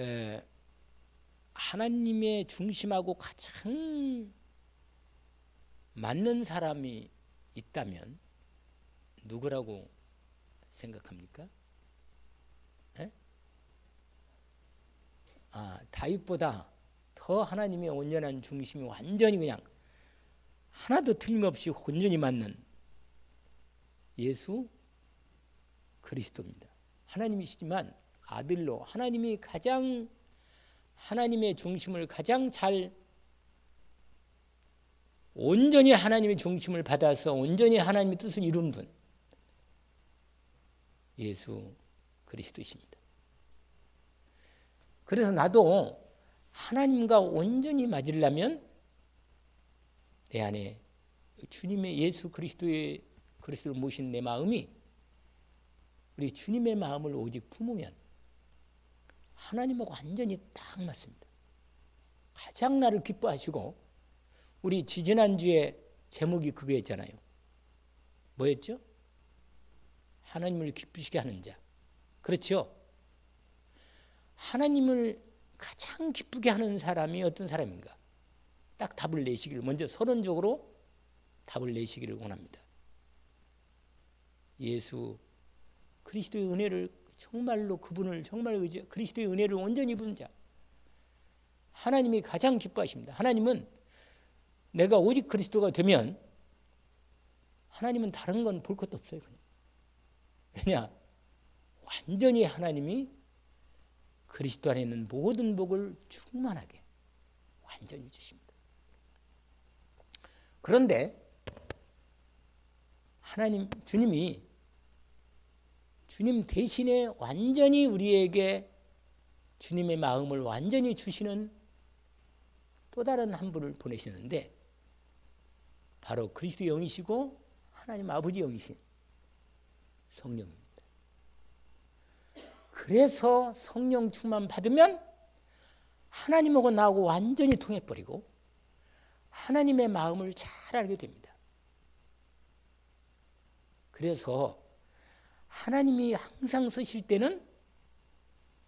에, 하나님의 중심하고 가장 맞는 사람이 있다면 누구라고 생각합니까? 에? 다윗보다 더 하나님의 온전한 중심이 완전히 그냥 하나도 틀림없이 온전히 맞는 예수 그리스도입니다. 하나님이시지만 아들로 하나님이 가장 하나님의 중심을 가장 잘 온전히 하나님의 중심을 받아서 온전히 하나님의 뜻을 이룬 분 예수 그리스도이십니다. 그래서 나도 하나님과 온전히 맞으려면 내 안에 주님의 예수 그리스도를 모신 내 마음이 우리 주님의 마음을 오직 품으면 하나님하고 완전히 딱 맞습니다. 가장 나를 기뻐하시고 우리 지지난주에 제목이 그거였잖아요. 뭐였죠? 하나님을 기쁘시게 하는 자. 그렇죠? 하나님을 가장 기쁘게 하는 사람이 어떤 사람인가? 딱 답을 내시기를 먼저 서론적으로 답을 내시기를 원합니다. 예수 그리스도의 은혜를 정말로 그분을 정말 의지 그리스도의 은혜를 온전히 입은 자 하나님이 가장 기뻐하십니다. 하나님은 내가 오직 그리스도가 되면 하나님은 다른 건 볼 것도 없어요. 그냥. 왜냐? 완전히 하나님이 그리스도 안에 있는 모든 복을 충만하게 완전히 주십니다. 그런데 주님이 주님 대신에 완전히 우리에게 주님의 마음을 완전히 주시는 또 다른 한 분을 보내시는데 바로 그리스도 영이시고 하나님 아버지 영이신 성령입니다. 그래서 성령 충만 받으면 하나님하고 나하고 완전히 통해버리고 하나님의 마음을 잘 알게 됩니다. 그래서 하나님이 항상 쓰실 때는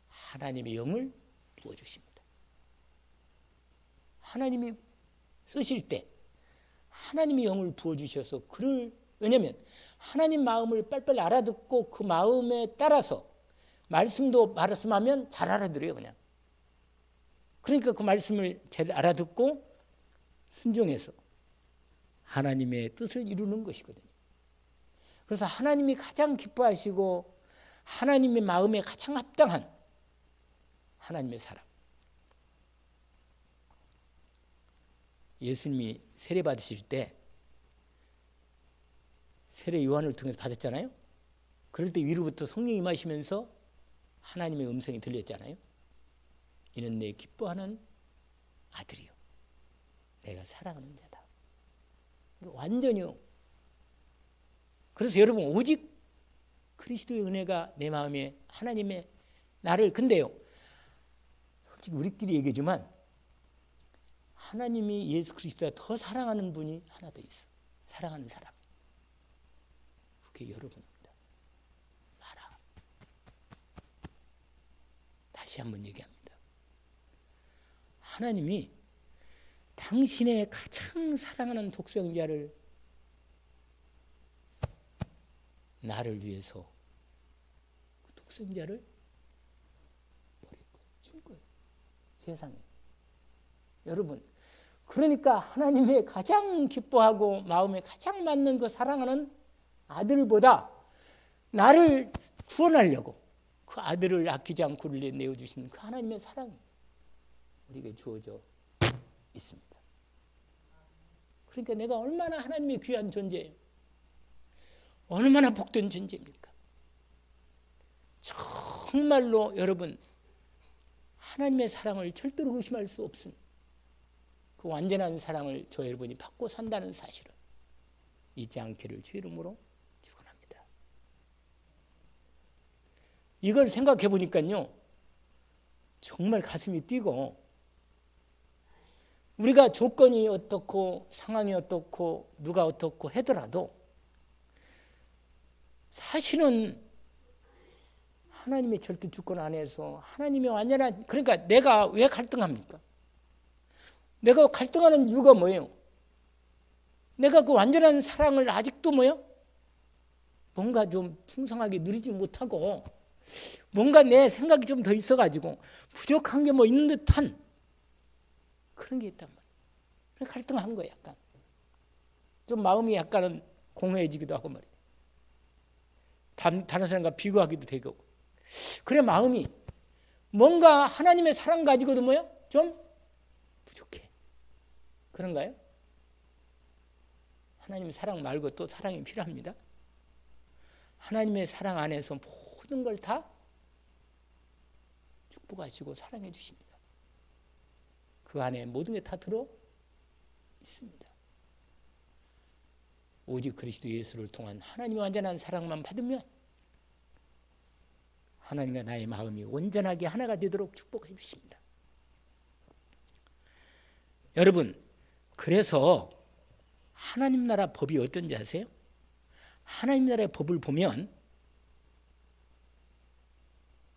하나님의 영을 부어주십니다. 하나님이 쓰실 때 하나님의 영을 부어주셔서 왜냐하면 하나님 마음을 빨리빨리 알아듣고 그 마음에 따라서 말씀도 말씀하면 잘 알아들어요. 그냥. 그러니까 그 말씀을 잘 알아듣고 순종해서 하나님의 뜻을 이루는 것이거든요. 그래서 하나님이 가장 기뻐하시고 하나님의 마음에 가장 합당한 하나님의 사람. 예수님이 세례 받으실 때 세례 요한을 통해서 받았잖아요. 그럴 때 위로부터 성령이 임하시면서 하나님의 음성이 들렸잖아요. 이는 내 기뻐하는 아들이요 내가 사랑하는 자다. 완전히요. 그래서 여러분 오직 그리스도의 은혜가 내 마음에 하나님의 나를 근데요. 솔직히 우리끼리 얘기하지만 하나님이 예수 그리스도가 더 사랑하는 분이 하나 더 있어. 사랑하는 사람. 그게 여러분입니다. 나라. 다시 한번 얘기합니다. 하나님이 당신의 가장 사랑하는 독생자를 나를 위해서 그 독생자를 버릴 거예요. 줄 거예요. 세상에. 여러분, 그러니까 하나님의 가장 기뻐하고 마음에 가장 맞는 그 사랑하는 아들보다 나를 구원하려고 그 아들을 아끼지 않고 우리에게 내어주신 그 하나님의 사랑이 우리에게 주어져 있습니다. 그러니까 내가 얼마나 하나님의 귀한 존재예요. 얼마나 복된 존재입니까? 정말로 여러분 하나님의 사랑을 절대로 의심할 수 없은 그 완전한 사랑을 저 여러분이 받고 산다는 사실을 잊지 않기를 주 이름으로 축원합니다. 이걸 생각해 보니까요. 정말 가슴이 뛰고 우리가 조건이 어떻고 상황이 어떻고 누가 어떻고 하더라도 사실은 하나님의 절대 주권 안에서 하나님의 완전한, 그러니까 내가 왜 갈등합니까? 내가 갈등하는 이유가 뭐예요? 내가 그 완전한 사랑을 아직도 뭐예요? 뭔가 좀 풍성하게 누리지 못하고 뭔가 내 생각이 좀 더 있어가지고 부족한 게 뭐 있는 듯한 그런 게 있단 말이에요. 그래서 갈등한 거예요. 약간 좀 마음이 약간은 공허해지기도 하고 말이에요. 다른 사람과 비교하기도 되고. 그래 마음이 뭔가 하나님의 사랑 가지고도 뭐예요? 좀 부족해. 그런가요? 하나님의 사랑 말고 또 사랑이 필요합니다. 하나님의 사랑 안에서 모든 걸 다 축복하시고 사랑해 주십니다. 그 안에 모든 게 다 들어 있습니다. 오직 그리스도 예수를 통한 하나님의 완전한 사랑만 받으면 하나님과 나의 마음이 온전하게 하나가 되도록 축복해 주십니다. 여러분, 그래서 하나님 나라 법이 어떤지 아세요? 하나님 나라의 법을 보면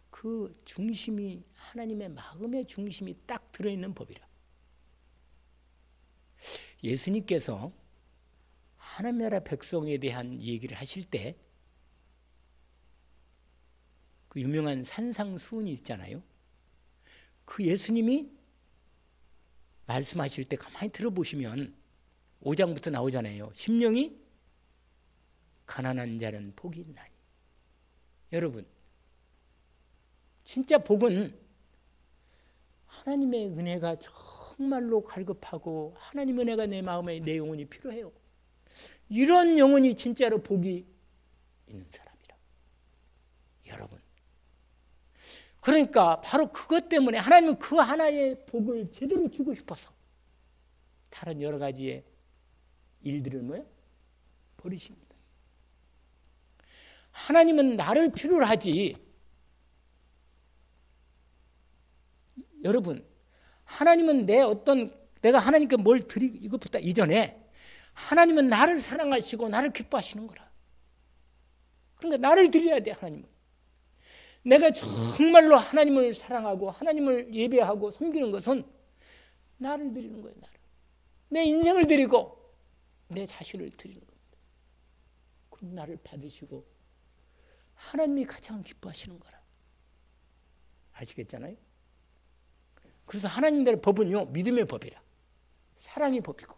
그 중심이 하나님의 마음의 중심이 딱 들어있는 법이라. 예수님께서 하나님 나라 백성에 대한 얘기를 하실 때 그 유명한 산상수훈이 있잖아요. 그 예수님이 말씀하실 때 가만히 들어보시면 5장부터 나오잖아요. 심령이 가난한 자는 복이 있나니. 여러분, 진짜 복은 하나님의 은혜가 정말로 갈급하고 하나님의 은혜가 내 마음에 내 영혼이 필요해요. 이런 영혼이 진짜로 복이 있는 사람이라. 여러분, 그러니까 바로 그것 때문에 하나님은 그 하나의 복을 제대로 주고 싶어서 다른 여러 가지의 일들을 뭐예요? 버리십니다. 하나님은 나를 필요로 하지. 여러분, 하나님은 내가 하나님께 뭘 이것보다 이전에 하나님은 나를 사랑하시고 나를 기뻐하시는 거라. 그러니까 나를 드려야 돼. 하나님은 내가 정말로 하나님을 사랑하고 하나님을 예배하고 섬기는 것은 나를 드리는 거예요. 내 인생을 드리고 내 자신을 드리는 겁니다. 그럼 나를 받으시고 하나님이 가장 기뻐하시는 거라. 아시겠잖아요? 그래서 하나님들의 법은요, 믿음의 법이라, 사랑의 법이고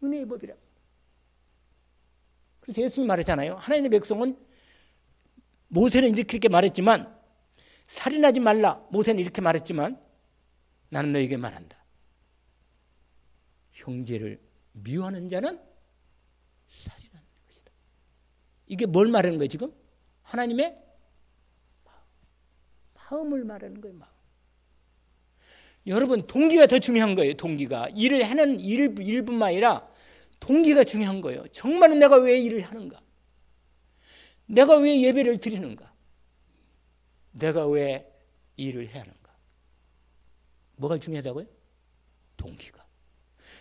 은혜의 법이라. 그래서 예수님이 말했잖아요. 하나님의 백성은, 모세는 이렇게 말했지만, 살인하지 말라, 모세는 이렇게 말했지만 나는 너에게 말한다. 형제를 미워하는 자는 살인하는 것이다. 이게 뭘 말하는 거예요 지금? 하나님의 마음을 말하는 거예요. 마음. 여러분, 동기가 더 중요한 거예요. 동기가. 일을 하는 일뿐만 아니라 동기가 중요한 거예요. 정말로 내가 왜 일을 하는가? 내가 왜 예배를 드리는가? 내가 왜 일을 해야 하는가? 뭐가 중요하다고요? 동기가.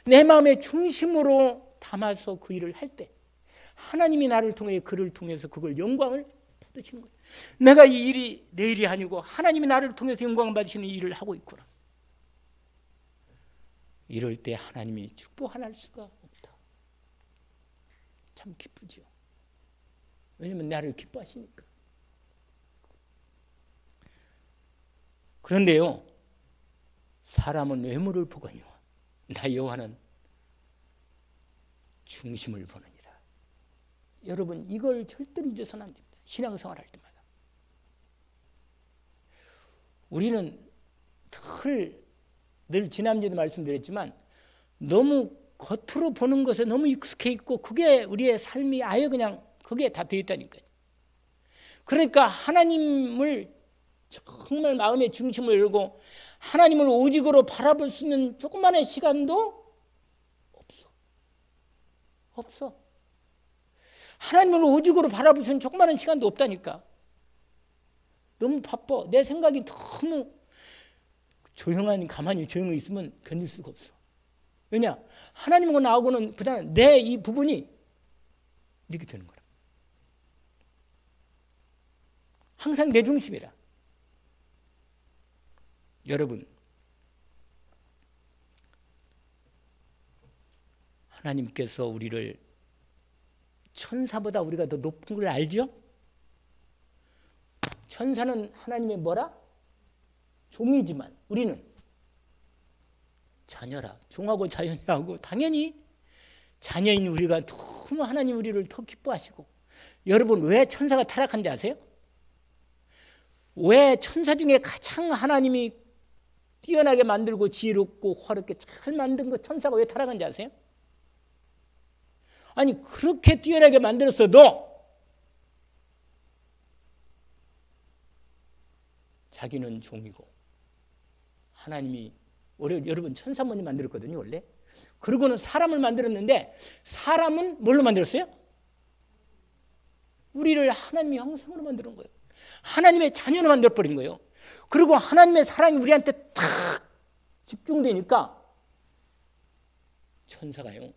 내 마음의 중심으로 담아서 그 일을 할 때 하나님이 나를 통해, 그를 통해서 그걸 영광을 받으시는 거예요. 내가 이 일이 내 일이 아니고 하나님이 나를 통해서 영광을 받으시는 일을 하고 있구나. 이럴 때 하나님이 축복 안 할 수가 없다. 참 기쁘죠. 왜냐하면 나를 기뻐하시니까. 그런데요, 사람은 외모를 보거니와 나 여호와는 중심을 보느니라. 여러분, 이걸 절대로 잊어서는 안 됩니다. 신앙생활 할 때마다. 우리는 늘 지난주에도 말씀드렸지만 너무 겉으로 보는 것에 너무 익숙해 있고 그게 우리의 삶이 아예 그냥 그게 다 되어 있다니까요. 그러니까 하나님을 정말 마음의 중심을 열고 하나님을 오직으로 바라볼 수 있는 조그마한 시간도 없어. 하나님을 오직으로 바라볼 수 있는 조그마한 시간도 없다니까. 너무 바빠. 내 생각이 너무 가만히 조용히 있으면 견딜 수가 없어. 왜냐? 하나님하고 나하고는 그다음 내 이 부분이 이렇게 되는 거라. 항상 내 중심이라. 여러분, 하나님께서 우리를 천사보다 우리가 더 높은 걸 알죠? 천사는 하나님의 뭐라? 종이지만 우리는 자녀라. 종하고 자녀하고 당연히 자녀인 우리가 너무 하나님 우리를 더 기뻐하시고. 여러분, 왜 천사가 타락한지 아세요? 왜 천사 중에 가장 하나님이 뛰어나게 만들고 지혜롭고 화롭게 잘 만든 그 천사가 왜 타락한지 아세요? 아니, 그렇게 뛰어나게 만들었어도 자기는 종이고, 하나님이 여러분 천사만이 만들었거든요 원래. 그러고는 사람을 만들었는데, 사람은 뭘로 만들었어요? 우리를 하나님의 형상으로 만드는 거예요. 하나님의 자녀로 만들어버린 거예요. 그리고 하나님의 사랑이 우리한테 탁 집중되니까 천사가요,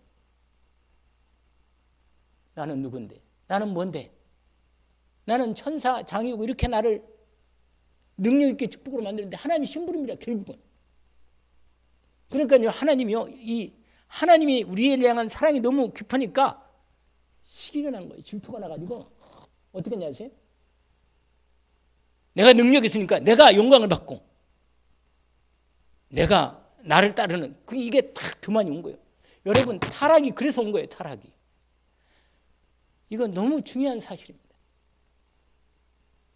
나는 누군데? 나는 뭔데? 나는 천사 장이고 이렇게 나를 능력 있게 축복으로 만드는데 하나님이 심부름이라 결국은. 그러니까요, 하나님이요, 이 하나님이 우리에 향한 사랑이 너무 깊으니까 시기가 난 거예요. 질투가 나가지고 어떻게 했냐 아세요? 내가 능력이 있으니까 내가 영광을 받고 내가 나를 따르는 이게 딱 교만이 온 거예요. 여러분, 타락이 그래서 온 거예요. 타락이. 이건 너무 중요한 사실입니다.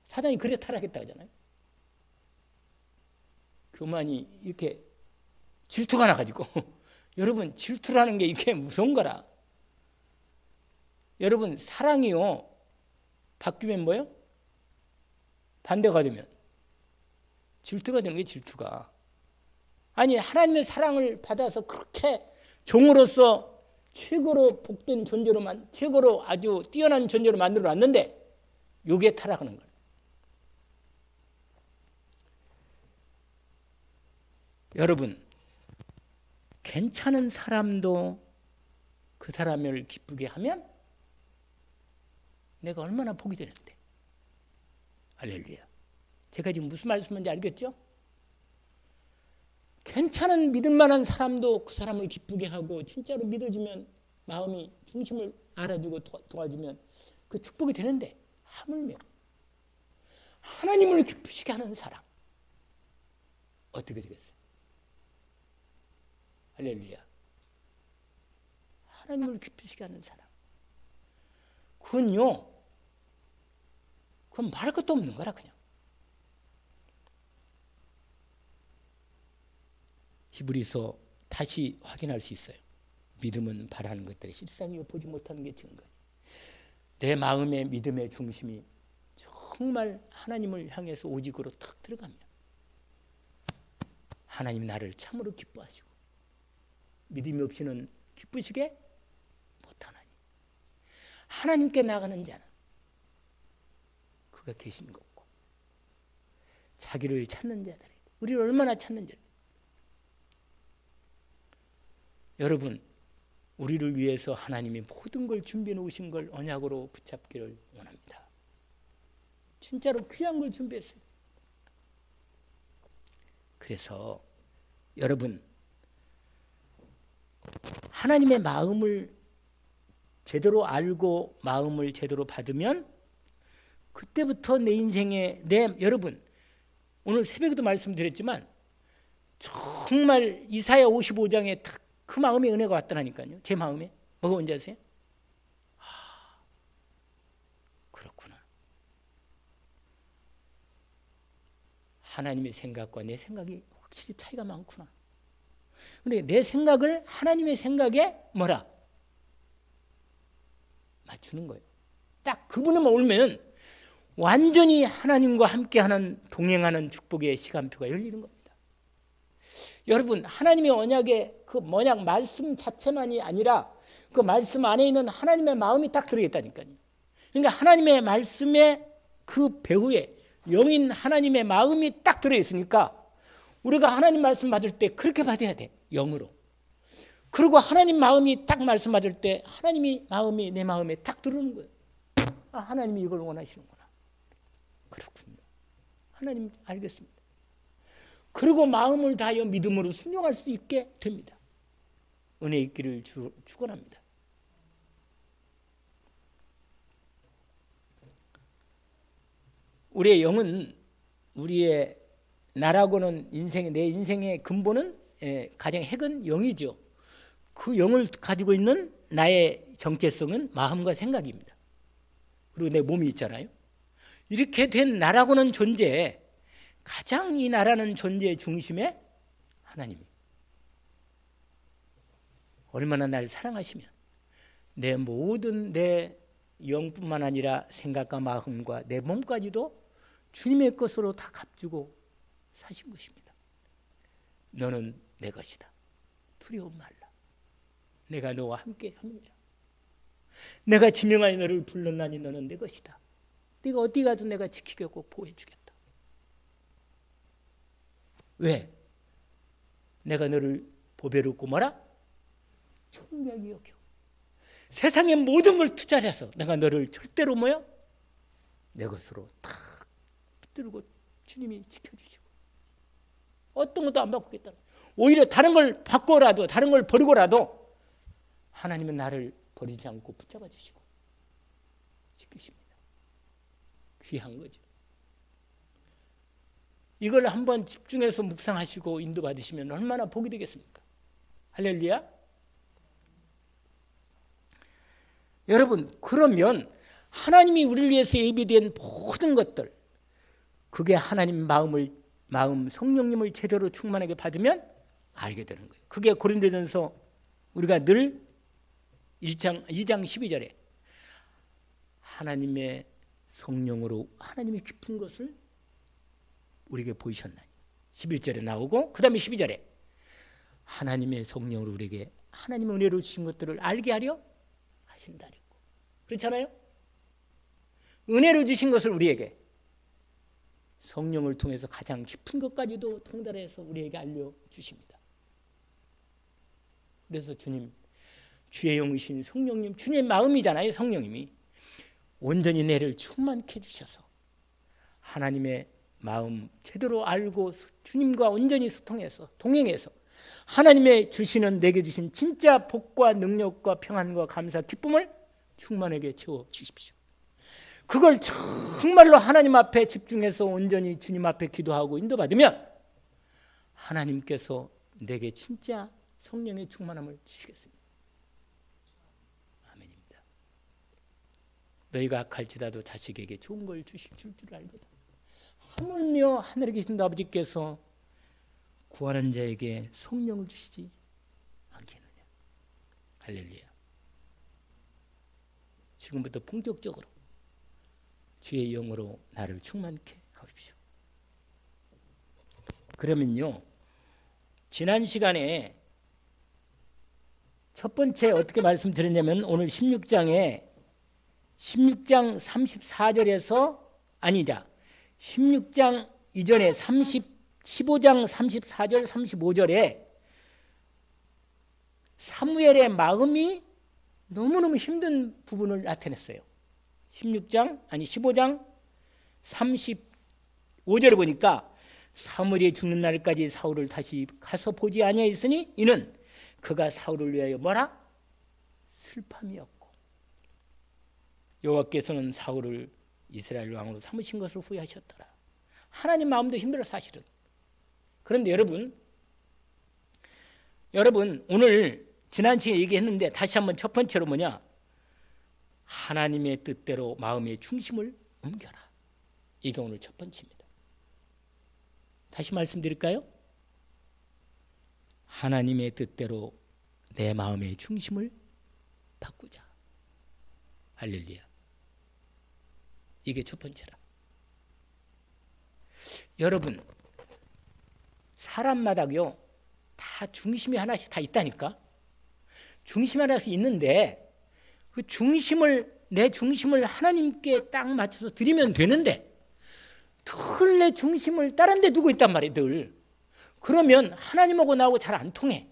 사단이 그래 타락했다 하잖아요. 교만이 이렇게 질투가 나가지고 여러분, 질투라는 게 이게 무서운 거라. 여러분, 사랑이요 바뀌면 뭐예요? 반대가 되면 질투가 되는 게 질투가. 아니, 하나님의 사랑을 받아서 그렇게 종으로서 최고로 복된 존재로 최고로 아주 뛰어난 존재로 만들어 놨는데 요게 타락하는 거예요. 여러분, 괜찮은 사람도 그 사람을 기쁘게 하면 내가 얼마나 복이 되는데. 할렐루야. 제가 지금 무슨 말씀인지 알겠죠? 괜찮은 믿을 만한 사람도 그 사람을 기쁘게 하고 진짜로 믿어주면, 마음이 중심을 알아주고 도와주면 그 축복이 되는데, 하물며 하나님을 기쁘시게 하는 사람 어떻게 되겠어요? 할렐루야. 하나님을 기쁘시게 하는 사람, 그건 말할 것도 없는 거라. 그냥 히브리서 다시 확인할 수 있어요. 믿음은 바라는 것들의 실상이요 보지 못하는 게 증거예요. 내 마음의 믿음의 중심이 정말 하나님을 향해서 오직으로 탁 들어가면 하나님 나를 참으로 기뻐하시고, 믿음이 없이는 기쁘시게 못하나니 하나님께 나가는 자는 그가 계신 것고, 자기를 찾는 자들이 우리를 얼마나 찾는지. 여러분, 우리를 위해서 하나님이 모든 걸 준비해 놓으신 걸 언약으로 붙잡기를 원합니다. 진짜로 귀한 걸 준비했어요. 그래서 여러분, 하나님의 마음을 제대로 알고 마음을 제대로 받으면 그때부터 내 인생에 여러분, 오늘 새벽에도 말씀드렸지만 정말 이사야 55장에 딱 그 마음의 은혜가 왔다니까요. 제 마음에. 뭐가 뭔지 아세요? 그렇구나. 하나님의 생각과 내 생각이 확실히 차이가 많구나. 근데 내 생각을 하나님의 생각에 뭐라? 맞추는 거예요. 딱 그분만 올면 완전히 하나님과 함께하는, 동행하는 축복의 시간표가 열리는 겁니다. 여러분, 하나님의 언약의 그 언약 말씀 자체만이 아니라 그 말씀 안에 있는 하나님의 마음이 딱 들어있다니까요. 그러니까 하나님의 말씀의 그 배후에 영인 하나님의 마음이 딱 들어있으니까 우리가 하나님 말씀 받을 때 그렇게 받아야 돼. 영으로. 그리고 하나님 마음이 딱 말씀 받을 때 하나님이 마음이 내 마음에 딱 들어오는 거예요. 하나님이 이걸 원하시는구나. 그렇군요. 하나님 알겠습니다. 그리고 마음을 다하여 믿음으로 순종할 수 있게 됩니다. 은혜 있기를 축원합니다. 우리의 영은 우리의 나라고는 내 인생의 근본은 가장 핵은 영이죠. 그 영을 가지고 있는 나의 정체성은 마음과 생각입니다. 그리고 내 몸이 있잖아요. 이렇게 된 나라고는 존재에 가장 이 나라는 존재의 중심에 하나님이 얼마나 날 사랑하시면 내 모든 내 영뿐만 아니라 생각과 마음과 내 몸까지도 주님의 것으로 다 값주고 사신 것입니다. 너는 내 것이다. 두려움 말라. 내가 너와 함께 함이라. 내가 지명하여 너를 불렀나니 너는 내 것이다. 네가 어디 가도 내가 지키겠고 보호해 주겠다. 왜? 내가 너를 보배롭고 뭐라? 총명히 여겨. 세상의 모든 걸 투자해서 내가 너를 절대로 뭐야? 내 것으로 탁 붙들고 주님이 지켜주시고 어떤 것도 안 바꾸겠다. 오히려 다른 걸 바꿔라도 다른 걸 버리고라도 하나님은 나를 버리지 않고 붙잡아 주시고 지키십니다. 귀한 거죠. 이걸 한번 집중해서 묵상하시고 인도받으시면 얼마나 복이 되겠습니까? 할렐루야. 여러분, 그러면 하나님이 우리를 위해서 예비된 모든 것들, 그게 하나님 마음 성령님을 제대로 충만하게 받으면 알게 되는 거예요. 그게 고린도전서 우리가 늘 2장 12절에 하나님의 성령으로 하나님이 깊은 것을 우리에게 보이셨나니 11절에 나오고 그 다음에 12절에 하나님의 성령으로 우리에게 하나님의 은혜로 주신 것들을 알게 하려 하신다. 그렇잖아요? 은혜로 주신 것을 우리에게 성령을 통해서 가장 깊은 것까지도 통달해서 우리에게 알려주십니다. 그래서 주님, 주의 영이신 성령님, 주님의 마음이잖아요. 성령님이 온전히 내를 충만케 해주셔서 하나님의 마음 제대로 알고 주님과 온전히 소통해서 동행해서 하나님의 주시는 내게 주신 진짜 복과 능력과 평안과 감사 기쁨을 충만하게 채워주십시오. 그걸 정말로 하나님 앞에 집중해서 온전히 주님 앞에 기도하고 인도받으면 하나님께서 내게 진짜 성령의 충만함을 주시겠습니다. 아멘입니다. 너희가 악할지라도 자식에게 좋은 걸 주실 줄 알거든. 하물며 하늘에 계신 아버지께서 구하는 자에게 성령을 주시지 않겠느냐. 할렐루야. 지금부터 본격적으로 주의 영으로 나를 충만케 하십시오. 그러면요, 지난 시간에 첫 번째 어떻게 말씀드렸냐면 오늘 16장 34절에서 아니다. 16장 이전에 15장 34절 35절에 사무엘의 마음이 너무너무 힘든 부분을 나타냈어요. 15장 35절에 보니까 사무엘이 죽는 날까지 사울을 다시 가서 보지 아니하였으니 이는 그가 사울을 위하여 뭐라? 슬픔이었고 여호와께서는 사울을 이스라엘 왕으로 삼으신 것을 후회하셨더라. 하나님 마음도 힘들어 사실은. 그런데 여러분 오늘 지난 시간에 얘기했는데 다시 한번 첫 번째로 뭐냐? 하나님의 뜻대로 마음의 중심을 옮겨라. 이게 오늘 첫 번째입니다. 다시 말씀드릴까요? 하나님의 뜻대로 내 마음의 중심을 바꾸자. 할렐루야. 이게 첫 번째라. 여러분, 사람마다요 다 중심이 하나씩 다 있다니까. 중심이 하나씩 있는데 그 내 중심을 하나님께 딱 맞춰서 드리면 되는데 늘 내 중심을 다른 데 두고 있단 말이에요. 늘. 그러면 하나님하고 나하고 잘 안 통해.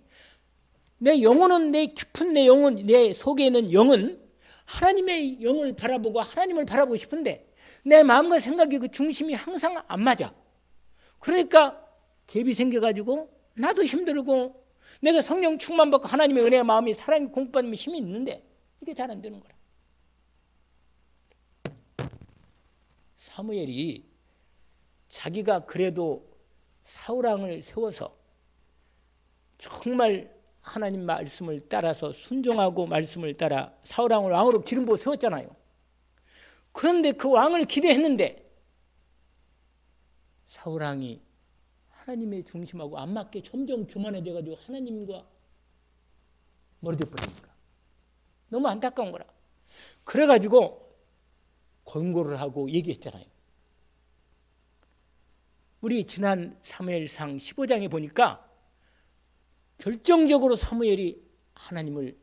내 영혼은 내 깊은 내 영혼, 내 속에 있는 영은 하나님의 영을 바라보고 하나님을 바라보고 싶은데 내 마음과 생각이 그 중심이 항상 안 맞아. 그러니까 갭이 생겨가지고 나도 힘들고 내가 성령 충만받고 하나님의 은혜와 마음이 사랑이 공급받으면 힘이 있는데 이게 잘 안 되는 거라. 사무엘이 자기가 그래도 사울왕을 세워서 정말 하나님 말씀을 따라서 순종하고 말씀을 따라 사울왕을 왕으로 기름 부어 세웠잖아요. 그런데 그 왕을 기대했는데 사울왕이 하나님의 중심하고 안 맞게 점점 교만해져가지고 하나님과 멀어져 버리니까 너무 안타까운 거라. 그래가지고 권고를 하고 얘기했잖아요. 우리 지난 사무엘상 15장에 보니까 결정적으로 사무엘이 하나님을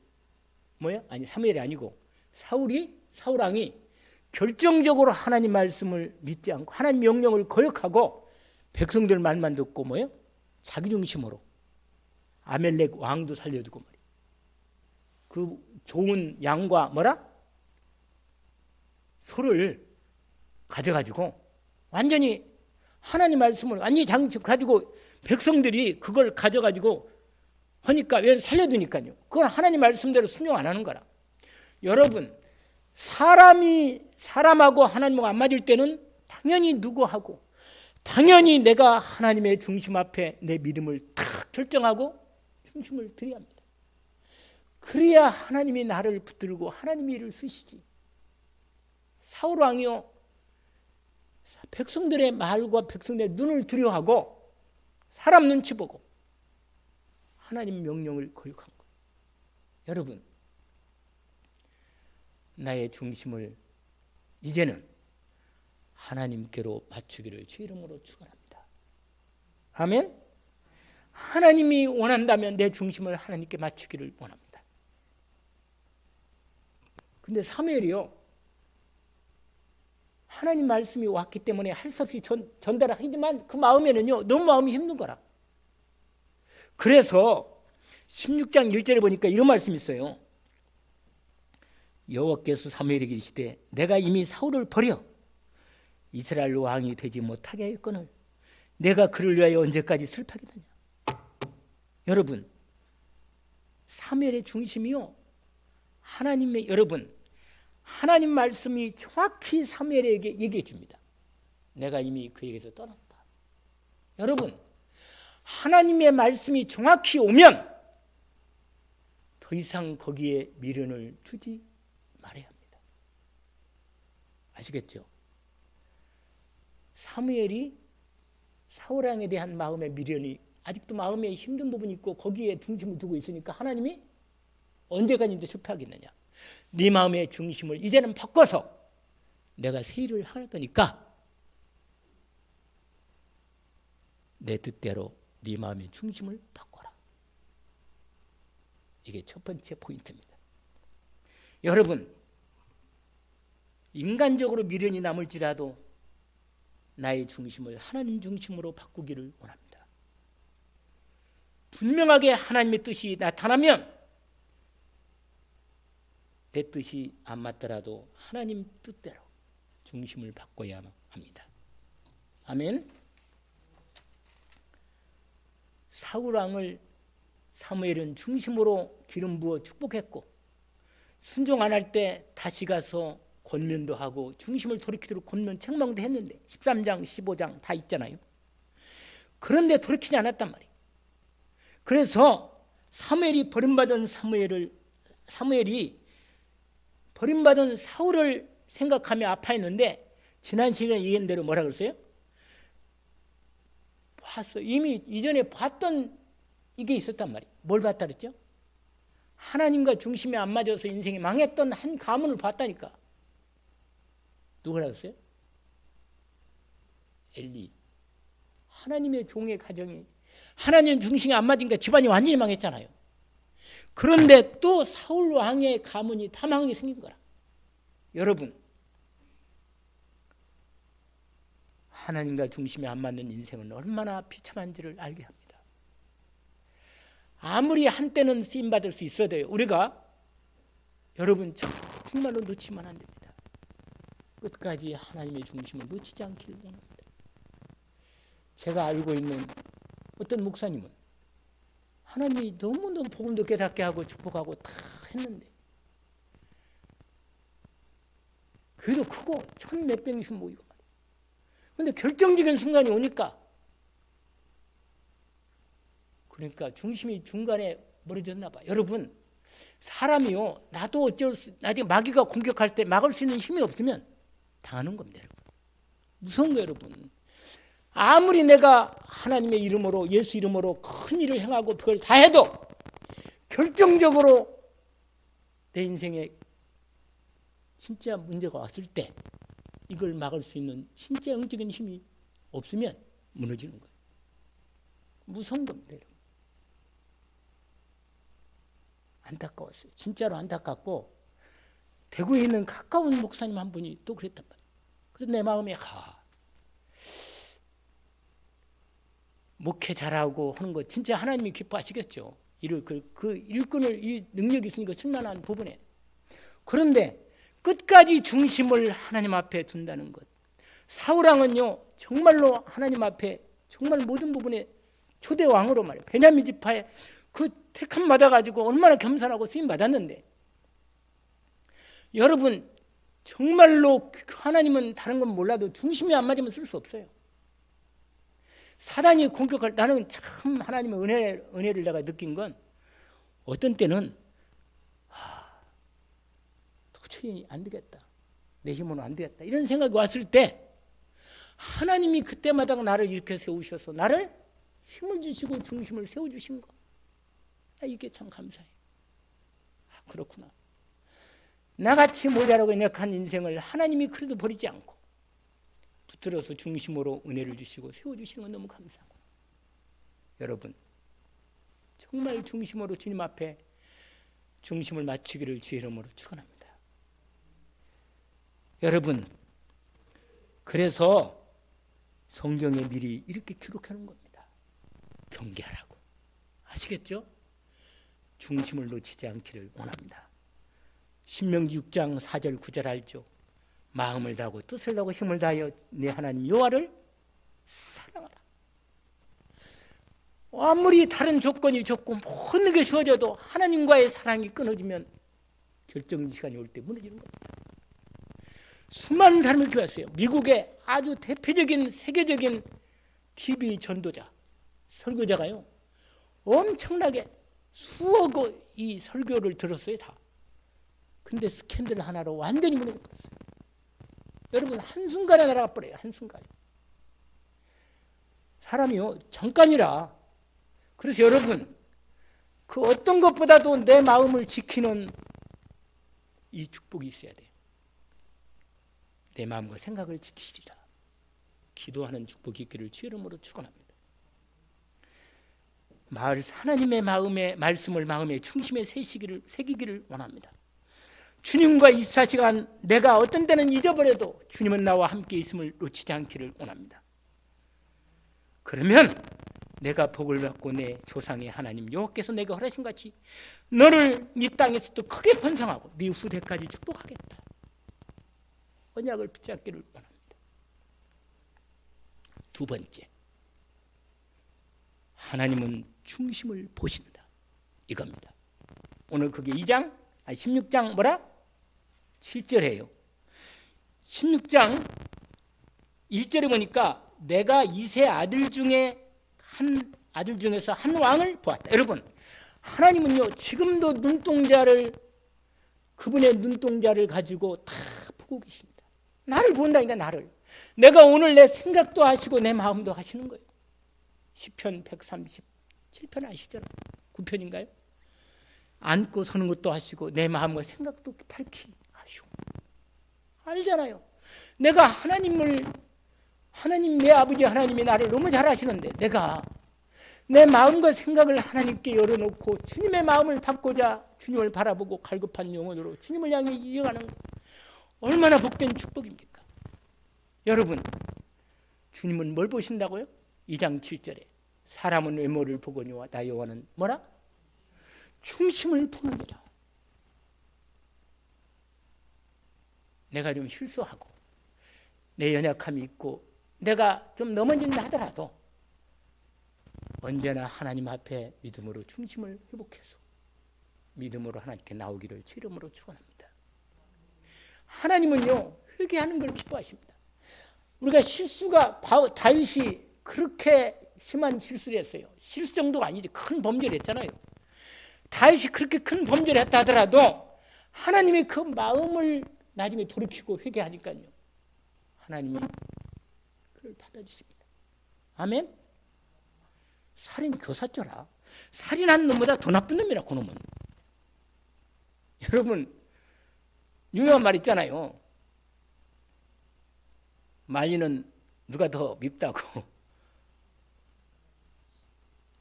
사무엘이 아니고 사울왕이 결정적으로 하나님 말씀을 믿지 않고 하나님 명령을 거역하고 백성들 말만 듣고 자기 중심으로 아멜렉 왕도 살려두고 그 좋은 양과 소를 가져가지고 완전히 하나님 말씀을 완전히 장치 가지고 백성들이 그걸 가져가지고 하니까 왜 살려두니까요. 그건 하나님 말씀대로 순종 안 하는 거라. 여러분, 사람하고 하나님하고 안 맞을 때는 당연히 누구하고 당연히 내가 하나님의 중심 앞에 내 믿음을 탁 결정하고 중심을 드려야 합니다. 그래야 하나님이 나를 붙들고 하나님의 일을 쓰시지. 사울 왕이요, 백성들의 말과 백성들의 눈을 두려워하고 사람 눈치 보고 하나님 명령을 거역한 거예요. 여러분, 나의 중심을 이제는 하나님께로 맞추기를 주 이름으로 축원합니다. 아멘. 하나님이 원한다면 내 중심을 하나님께 맞추기를 원합니다. 근데 사무엘이요, 하나님 말씀이 왔기 때문에 할 수 없이 전달하지만 그 마음에는요 너무 마음이 힘든 거라. 그래서 16장 1절에 보니까 이런 말씀이 있어요. 여호와께서 사무엘에게 이르시되 내가 이미 사울을 버려 이스라엘 왕이 되지 못하게 하였거늘 내가 그를 위하여 언제까지 슬퍼하겠느냐. 여러분, 사무엘의 중심이요, 하나님 말씀이 정확히 사무엘에게 얘기해 줍니다. 내가 이미 그에게서 떠났다. 여러분, 하나님의 말씀이 정확히 오면 더 이상 거기에 미련을 두지 말아야 합니다. 아시겠죠? 사무엘이 사울왕에 대한 마음의 미련이 아직도 마음에 힘든 부분이 있고 거기에 중심을 두고 있으니까 하나님이 언제까지 실패하겠느냐. 네 마음의 중심을 이제는 바꿔서 내가 새 일을 할 거니까 내 뜻대로 네 마음의 중심을 바꿔라. 이게 첫 번째 포인트입니다. 여러분, 인간적으로 미련이 남을지라도 나의 중심을 하나님 중심으로 바꾸기를 원합니다. 분명하게 하나님의 뜻이 나타나면 내 뜻이 안 맞더라도 하나님 뜻대로 중심을 바꿔야 합니다. 아멘. 사울왕을 사무엘은 중심으로 기름 부어 축복했고 순종 안 할 때 다시 가서 권면도 하고 중심을 돌이키도록 권면 책망도 했는데 13장 15장 다 있잖아요. 그런데 돌이키지 않았단 말이에요. 그래서 사무엘이 버림받은 사울을 생각하며 아파했는데 지난 시간에 얘기한 대로 뭐라 그랬어요? 이미 이전에 봤던 이게 있었단 말이에요. 뭘 봤다 그랬죠? 하나님과 중심이 안 맞아서 인생이 망했던 한 가문을 봤다니까. 누구라 그랬어요? 엘리. 하나님의 종의 가정이 하나님 중심이 안 맞으니까 집안이 완전히 망했잖아요. 그런데 또 사울 왕의 가문이 다 망하게 생긴 거라. 여러분, 하나님과 중심이 안 맞는 인생은 얼마나 비참한지를 알게 합니다. 아무리 한때는 쓰임받을 수 있어도 우리가 여러분 정말로 놓치면 안 됩니다. 끝까지 하나님의 중심을 놓치지 않기를 원합니다. 제가 알고 있는 어떤 목사님은 하나님이 너무너무 복음도 깨닫게 하고 축복하고 다 했는데 그래도 크고 1,000몇 명씩 모이고 그런데 결정적인 순간이 오니까 그러니까 중심이 중간에 멀어졌나 봐. 여러분 사람이요 나도 어쩔 수 나중에 마귀가 공격할 때 막을 수 있는 힘이 없으면 당하는 겁니다. 여러분. 무서운 거예요. 여러분. 아무리 내가 하나님의 이름으로 예수 이름으로 큰 일을 행하고 그걸 다 해도 결정적으로 내 인생에 진짜 문제가 왔을 때 이걸 막을 수 있는 진짜 영적인 힘이 없으면 무너지는 거예요. 무서운 겁니다. 여러분. 안타까웠어요. 진짜로 안타깝고 대구에 있는 가까운 목사님 한 분이 또 그랬단 말이에요. 그래서 내 마음에 목회 잘하고 하는 거 진짜 하나님이 기뻐하시겠죠. 그 일꾼을 이 능력이 있으니까 충만한 부분에. 그런데 끝까지 중심을 하나님 앞에 둔다는 것. 사울왕은요 정말로 하나님 앞에 정말 모든 부분에 초대 왕으로 말이에요. 베냐민 지파에 그 택함 받아가지고 얼마나 겸손하고 쓰임 받았는데 여러분 정말로 하나님은 다른 건 몰라도 중심이 안 맞으면 쓸 수 없어요. 사단이 공격할 나는 참 하나님의 은혜를 내가 느낀 건 어떤 때는 도저히 안 되겠다. 내 힘으로는 안 되겠다. 이런 생각이 왔을 때 하나님이 그때마다 나를 이렇게 세우셔서 나를 힘을 주시고 중심을 세워주신 거. 이게 참 감사해요. 그렇구나. 나같이 모자라고 연약한 인생을 하나님이 그래도 버리지 않고 붙들어서 중심으로 은혜를 주시고 세워주시는 건 너무 감사하고 여러분 정말 중심으로 주님 앞에 중심을 맞추기를 주의 이름으로 축원합니다. 여러분 그래서 성경에 미리 이렇게 기록하는 겁니다. 경계하라고. 아시겠죠? 중심을 놓치지 않기를 원합니다. 신명기 6장 4절 9절 알죠? 마음을 다하고 뜻을 다하고 힘을 다하여 내 하나님 여호와를 사랑하라. 아무리 다른 조건이 좋고 모든 게 주어져도 하나님과의 사랑이 끊어지면 결정 시간이 올 때 무너지는 겁니다. 수많은 사람을 교회했어요. 미국의 아주 대표적인 세계적인 TV 전도자, 설교자가요. 엄청나게 수억 이 설교를 들었어요. 다. 근데 스캔들 하나로 완전히 무너져버렸어요. 여러분 한순간에 날아가 버려요. 한순간에. 사람이요. 잠깐이라. 그래서 여러분 그 어떤 것보다도 내 마음을 지키는 이 축복이 있어야 돼요. 내 마음과 생각을 지키시리라. 기도하는 축복이 있기를 주의 이름으로 축원합니다. 하나님의 마음의 말씀을 마음의 중심에 새기기를 원합니다. 주님과 24시간 내가 어떤 때는 잊어버려도 주님은 나와 함께 있음을 놓치지 않기를 원합니다. 그러면 내가 복을 받고 내 조상의 하나님 여호와께서 내게 허락하신 같이 너를 이 땅에서도 크게 번성하고 네 후대까지 축복하겠다. 언약을 붙잡기를 원합니다. 두 번째, 하나님은 중심을 보신다. 이겁니다. 오늘 그게 16장 뭐라? 7절이에요. 16장 1절에 보니까 내가 이세 아들 중에서 한 왕을 보았다. 여러분 하나님은요 지금도 그분의 눈동자를 가지고 다 보고 계십니다. 나를 본다니까. 나를 내가 오늘 내 생각도 하시고 내 마음도 하시는 거예요. 시편 137편 아시잖아요. 9편인가요? 앉고 서는 것도 하시고 내 마음과 생각도 밝히 하시고 알잖아요. 내가 하나님 내 아버지 하나님이 나를 너무 잘 아시는데 내가 내 마음과 생각을 하나님께 열어놓고 주님의 마음을 받고자 주님을 바라보고 갈급한 영혼으로 주님을 향해 이어가는 얼마나 복된 축복입니까? 여러분 주님은 뭘 보신다고요? 2장 7절에 사람은 외모를 보거니와 나 여호와는 뭐라? 중심을 보느니라. 내가 좀 실수하고 내 연약함이 있고 내가 좀 넘어진다 하더라도 언제나 하나님 앞에 믿음으로 중심을 회복해서 믿음으로 하나님께 나오기를 주 이름으로 축원합니다. 하나님은요 회개하는 걸 기뻐하십니다. 우리가 실수가 다윗이 그렇게 심한 실수를 했어요. 실수 정도가 아니지 큰 범죄를 했잖아요. 다윗이 그렇게 큰 범죄를 했다 하더라도 하나님의 그 마음을 나중에 돌이키고 회개하니까요 하나님이 그를 받아주십니다. 아멘. 살인 교사죄라. 살인한 놈보다 더 나쁜 놈이라 그놈은. 여러분 유명한 말 있잖아요. 말리는 누가 더 밉다고.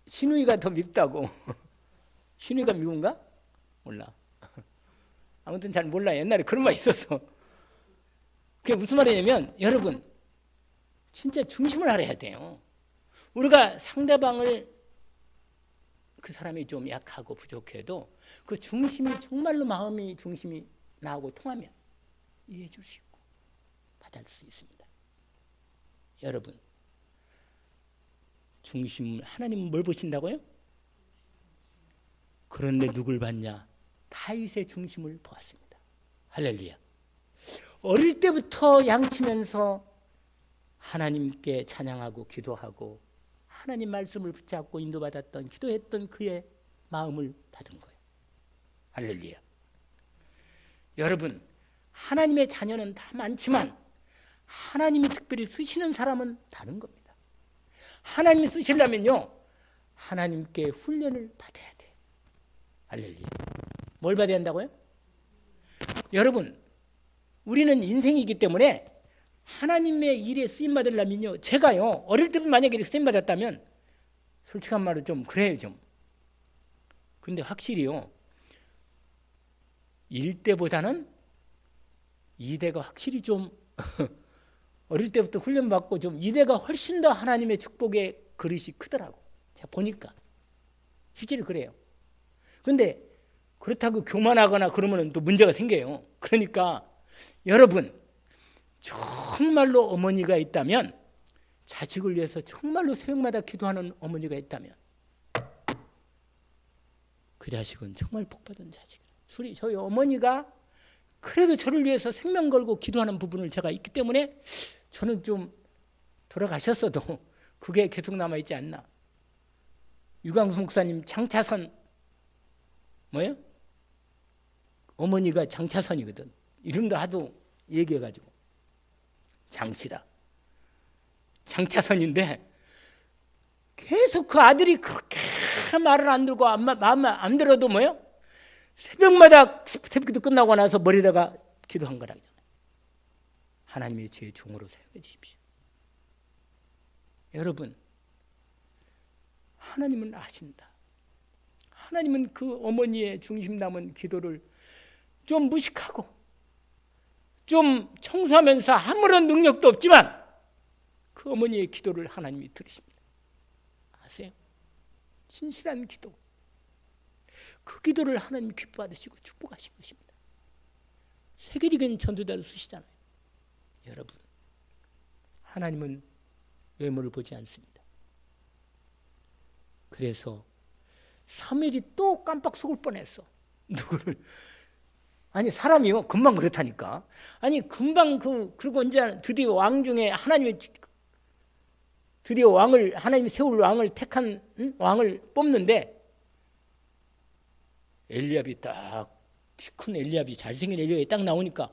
신우이가 더 밉다고. 신우이가 미운가? 몰라. 아무튼 잘 몰라. 옛날에 그런 말 있었어. 그게 무슨 말이냐면 여러분 진짜 중심을 알아야 돼요. 우리가 상대방을 그 사람이 좀 약하고 부족해도 그 중심이 정말로 마음이 중심이 나하고 통하면 이해해 줄 수 있고 받아줄 수 있습니다. 여러분 중심 하나님은 뭘 보신다고요? 그런데 누굴 봤냐? 다윗의 중심을 보았습니다. 할렐루야. 어릴 때부터 양치면서 하나님께 찬양하고 기도하고 하나님 말씀을 붙잡고 인도받았던 기도했던 그의 마음을 받은 거예요. 할렐루야. 여러분 하나님의 자녀는 다 많지만 하나님이 특별히 쓰시는 사람은 다른 겁니다. 하나님이 쓰시려면요 하나님께 훈련을 받아야 돼요. 할렐루야. 뭘 받아야 한다고요? 여러분 우리는 인생이기 때문에 하나님의 일에 쓰임 받으려면요 제가요 어릴 때부터 만약에 쓰임 받았다면 솔직한 말로 좀 그래요 좀. 근데 확실히요 1대보다는 2대가 확실히 좀 어릴 때부터 훈련받고 좀 2대가 훨씬 더 하나님의 축복의 그릇이 크더라고. 제가 보니까 실제로 그래요. 근데 그렇다고 교만하거나 그러면 또 문제가 생겨요. 그러니까 여러분 정말로 어머니가 있다면 자식을 위해서 정말로 새벽마다 기도하는 어머니가 있다면 그 자식은 정말 복받은 자식이에요. 저희 어머니가 그래도 저를 위해서 생명 걸고 기도하는 부분을 제가 있기 때문에 저는 좀 돌아가셨어도 그게 계속 남아있지 않나. 유광수 목사님 장차선 뭐예요? 어머니가 장차선이거든. 이름도 하도 얘기해가지고 장씨라 장차선인데 계속 그 아들이 그렇게 말을 안 들고 마음에 안 들어도 뭐예요? 새벽마다 새벽기도 끝나고 나서 머리다가 기도한 거라. 하나님의 주의 종으로 사용해 주십시오. 여러분 하나님은 아신다. 하나님은 그 어머니의 중심 담은 기도를 좀 무식하고 좀 청소하면서 아무런 능력도 없지만 그 어머니의 기도를 하나님이 들으십니다. 아세요? 진실한 기도. 그 기도를 하나님이 기뻐받으시고 축복하신 것입니다. 세계적인 전도자를 쓰시잖아요. 여러분 하나님은 외모를 보지 않습니다. 그래서 사무엘이 또 깜빡 속을 뻔했어. 누구를? 아니 사람이요 금방 그렇다니까. 아니 금방 그리고 이제 드디어 왕 중에 하나님의 드디어 왕을 하나님이 세울 왕을 택한 왕을 뽑는데 엘리압이 딱 키 큰 엘리압이 잘생긴 엘리압이 딱 나오니까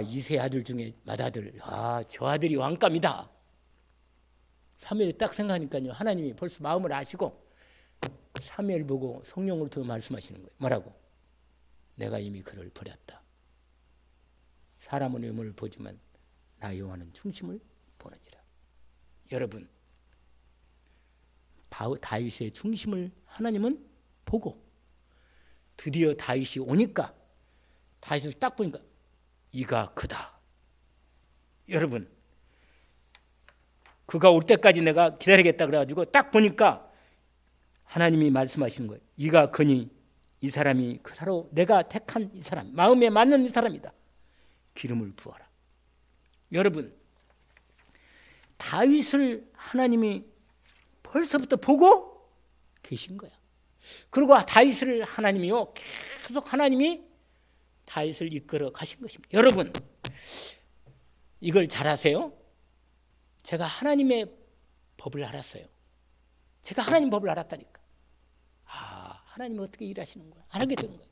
이세 아들 중에 맏아들 저 아들이 왕감이다. 사무엘이 딱 생각하니까요 하나님이 벌써 마음을 아시고 사무엘 보고 성령을 통해 말씀하시는 거예요. 뭐라고? 내가 이미 그를 버렸다. 사람은 외모를 보지만 나 여호와는 중심을 보느니라. 여러분 다윗의 중심을 하나님은 보고 드디어 다윗이 오니까 다윗을 딱 보니까 이가 그다. 여러분 그가 올 때까지 내가 기다리겠다 그래가지고 딱 보니까 하나님이 말씀하시는 거예요. 이가 그니 이 사람이 그사로 내가 택한 이 사람 마음에 맞는 이 사람이다. 기름을 부어라. 여러분 다윗을 하나님이 벌써부터 보고 계신 거야. 그리고 다윗을 하나님이요, 계속 하나님이 다윗을 이끌어 가신 것입니다. 여러분, 이걸 잘 아세요? 제가 하나님의 법을 알았어요. 제가 하나님 법을 알았다니까. 하나님이 어떻게 일하시는 거야? 알게 된 거예요.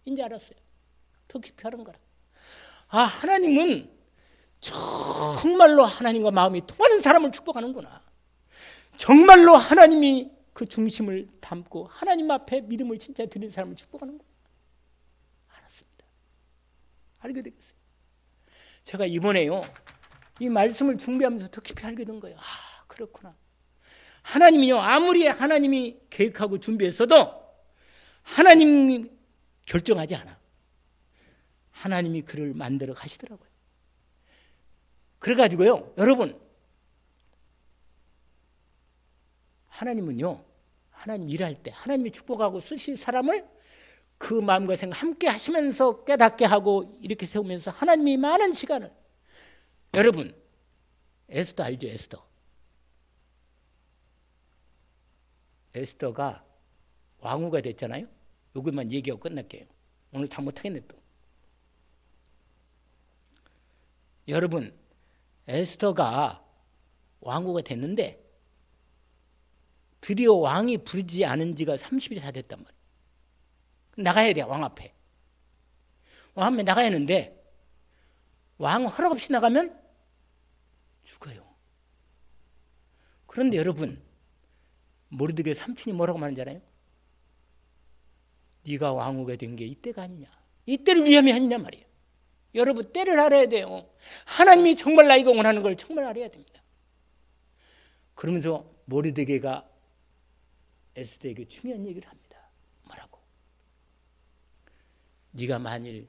이제 알았어요. 더 깊이 하는 거라. 하나님은 정말로 하나님과 마음이 통하는 사람을 축복하는구나. 정말로 하나님이 그 중심을 담고 하나님 앞에 믿음을 진짜 드리는 사람을 축복하는구나. 알았습니다. 알게 되겠어요. 제가 이번에요, 이 말씀을 준비하면서 더 깊이 알게 된 거예요. 그렇구나. 하나님이요, 아무리 하나님이 계획하고 준비했어도 하나님이 결정하지 않아. 하나님이 그를 만들어 가시더라고요. 그래가지고요, 여러분, 하나님은요, 하나님 일할 때 하나님이 축복하고 쓰실 사람을 그 마음과 생각 함께 하시면서 깨닫게 하고 이렇게 세우면서 하나님이 많은 시간을, 여러분, 에스더 알죠? 에스더가 왕후가 됐잖아요. 요것만 얘기하고 끝낼게요. 오늘 다 못하겠네 또. 여러분, 에스더가 왕후가 됐는데 드디어 왕이 부르지 않은 지가 30일이 다 됐단 말이에요. 나가야 돼, 왕 앞에. 왕 앞에 나가야 하는데 왕 허락 없이 나가면 죽어요. 그런데 여러분, 모르드게 삼촌이 뭐라고 말하는지 알아요? 네가 왕후가 된 게 이때가 아니냐, 이때를 위함이 아니냐 말이에요. 여러분, 때를 알아야 돼요. 하나님이 정말 나이가 원하는 걸 정말 알아야 됩니다. 그러면서 모르드게가 에스더에게 중요한 얘기를 합니다. 뭐라고? 네가 만일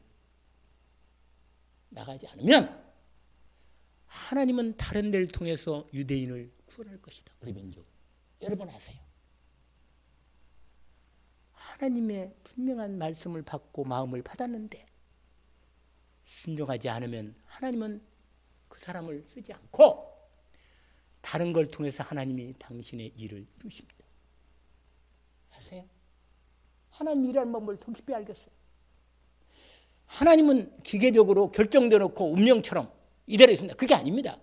나가지 않으면 하나님은 다른 데를 통해서 유대인을 구원할 것이다. 우리 민족. 여러분 아세요? 하나님의 분명한 말씀을 받고 마음을 받았는데 순종하지 않으면 하나님은 그 사람을 쓰지 않고 다른 걸 통해서 하나님이 당신의 일을 이루십니다. 아세요? 하나님 일하는 법을 더 깊이 알겠어요. 하나님은 기계적으로 결정되어 놓고 운명처럼 이대로 있습니다. 그게 아닙니다.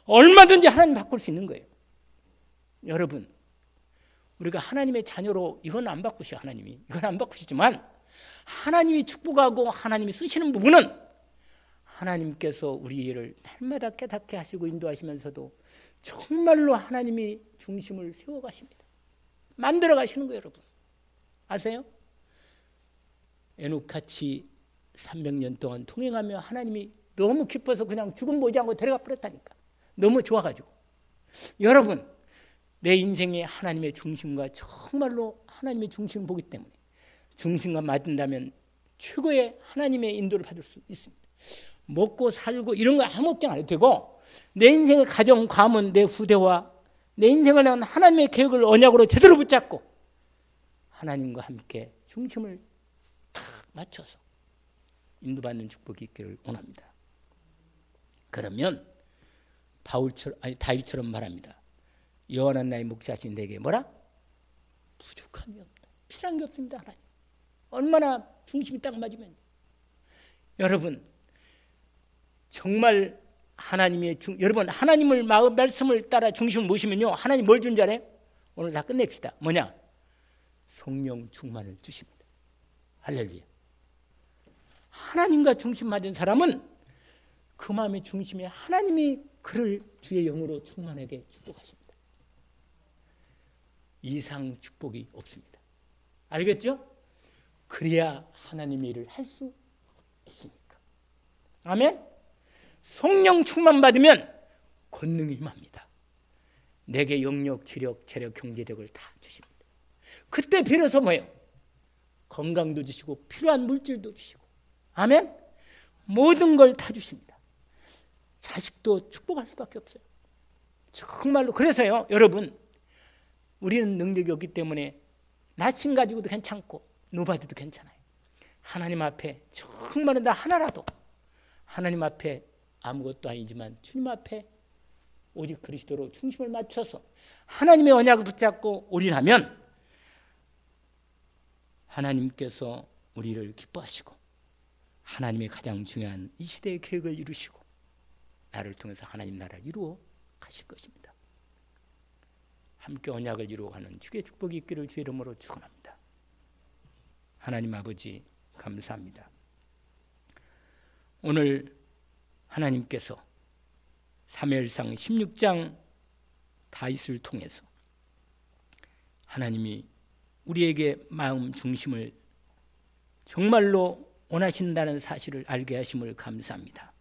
얼마든지 하나님 바꿀 수 있는 거예요. 여러분, 우리가 하나님의 자녀로 이건 안 바꾸셔. 하나님이 이건 안 바꾸시지만 하나님이 축복하고 하나님이 쓰시는 부분은 하나님께서 우리 일을 날마다 깨닫게 하시고 인도하시면서도 정말로 하나님이 중심을 세워가십니다. 만들어 가시는 거예요. 여러분 아세요? 에녹같이 300년 동안 통행하며 하나님이 너무 기뻐서 그냥 죽음 보지 않고 데려가 버렸다니까. 너무 좋아가지고. 여러분, 내 인생에 하나님의 중심과 정말로 하나님의 중심을 보기 때문에 중심과 맞는다면 최고의 하나님의 인도를 받을 수 있습니다. 먹고 살고 이런 거 아무 걱정 안 해도 되고 내 인생의 가정, 가문, 내 후대와 내 인생을 난 하나님의 계획을 언약으로 제대로 붙잡고 하나님과 함께 중심을 딱 맞춰서 인도받는 축복이 있기를 원합니다. 그러면 다윗처럼 말합니다. 여호와는 나의 목자신 내게 뭐라? 부족함이 없다. 필요한 게 없습니다. 하나님. 얼마나 중심이 딱 맞으면. 여러분 정말 여러분 하나님을 말씀을 따라 중심을 모시면요 하나님 뭘 준 줄 알아요? 오늘 다 끝냅시다. 뭐냐? 성령 충만을 주십니다. 할렐루야. 하나님과 중심 맞은 사람은 그 마음의 중심에 하나님이 그를 주의 영으로 충만하게 축복하십니다. 이상 축복이 없습니다. 알겠죠? 그래야 하나님의 일을 할 수 있으니까. 아멘? 성령 충만 받으면 권능이 임합니다. 내게 영력, 지력, 재력, 경제력을 다 주십니다. 그때 비로소 뭐예요? 건강도 주시고 필요한 물질도 주시고 아멘? 모든 걸 다 주십니다. 자식도 축복할 수밖에 없어요. 정말로. 그래서요 여러분 우리는 능력이 없기 때문에 나침 가지고도 괜찮고 노바디도 괜찮아요. 하나님 앞에 정말로 나 하나라도 하나님 앞에 아무것도 아니지만 주님 앞에 오직 그리스도로 중심을 맞춰서 하나님의 언약을 붙잡고 올인하면 하나님께서 우리를 기뻐하시고 하나님의 가장 중요한 이 시대의 계획을 이루시고 나를 통해서 하나님 나라를 이루어 가실 것입니다. 함께 언약을 이루어가는 주의 축복이 있기를 주의 이름으로 축원합니다. 하나님 아버지 감사합니다. 오늘 하나님께서 사무엘상 16장 다윗을 통해서 하나님이 우리에게 마음 중심을 정말로 원하신다는 사실을 알게 하심을 감사합니다.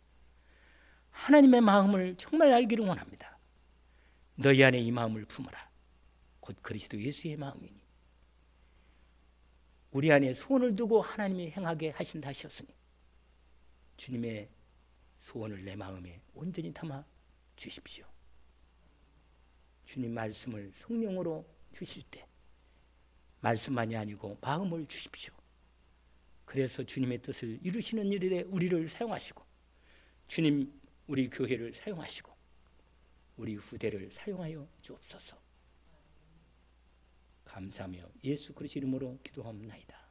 하나님의 마음을 정말 알기를 원합니다. 너희 안에 이 마음을 품어라. 곧 그리스도 예수의 마음이니 우리 안에 소원을 두고 하나님이 행하게 하신다 하셨으니 주님의 소원을 내 마음에 온전히 담아 주십시오. 주님 말씀을 성령으로 주실 때 말씀만이 아니고 마음을 주십시오. 그래서 주님의 뜻을 이루시는 일에 우리를 사용하시고 주님 우리 교회를 사용하시고 우리 후대를 사용하여 주옵소서. 감사하며 예수 그리스도 이름으로 기도합니다.